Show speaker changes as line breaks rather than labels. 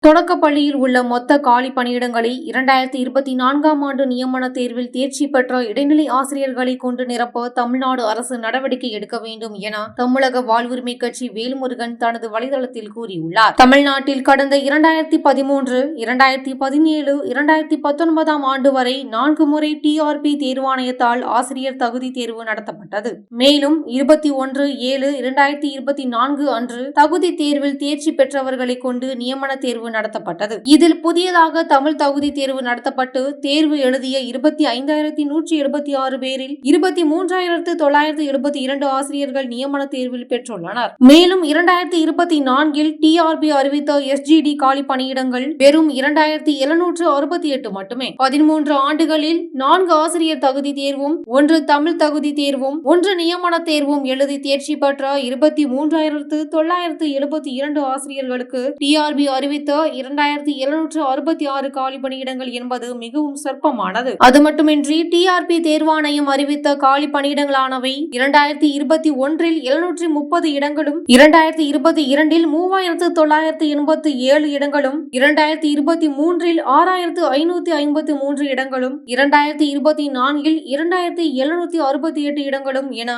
தொடக்கப்பள்ளியில் உள்ள மொத்த காலி பணியிடங்களை 2024ஆம் ஆண்டு நியமன தேர்வில் தேர்ச்சி பெற்ற இடைநிலை ஆசிரியர்களை கொண்டு நிரப்ப தமிழ்நாடு அரசு நடவடிக்கை எடுக்க வேண்டும் என தமிழக வாழ்வுரிமை கட்சி வேல்முருகன் தனது வலைதளத்தில் கூறியுள்ளார். தமிழ்நாட்டில் கடந்த 2013, 2017, 2019ஆம் ஆண்டு வரை 4 முறை டிஆர்பி தேர்வாணையத்தால் ஆசிரியர் தகுதி தேர்வு நடத்தப்பட்டது. மேலும் 21/7/2024 அன்று தகுதி தேர்வில் தேர்ச்சி பெற்றவர்களை கொண்டு நியமன தேர்வு நடத்தப்பட்டது. இதில் புதியதாக தமிழ் தகுதி தேர்வு நடத்தப்பட்டு தேர்வு எழுதிய 25,176 பேரில் 23,972 ஆசிரியர்கள் நியமன தேர்வில் பெற்றுள்ளனர். மேலும் 2024இல் டிஆர்பி அறிவித்த எஸ்ஜிடி காலி பணியிடங்கள் வெறும் 2,768 மட்டுமே. 13 ஆண்டுகளில் 4 ஆசிரியர் தகுதி தேர்வும் 1 தமிழ் தகுதி தேர்வும் 1 நியமன தேர்வும் எழுதி தேர்ச்சி பெற்ற 23,972 ஆசிரியர்களுக்கு டிஆர்பி அறிவித்த 2,766 காலி பணியிடங்கள் என்பது மிகவும் சொற்பமானது. அது மட்டுமின்றி டிஆர்பி தேர்வாணையம் அறிவித்த காலி பணியிடங்களானவை 2021இல் 730 இடங்களும், 2022இல் 3,987 இடங்களும், 2023இல் 6,553 இடங்களும், 2024இல் 2,768 இடங்களும் என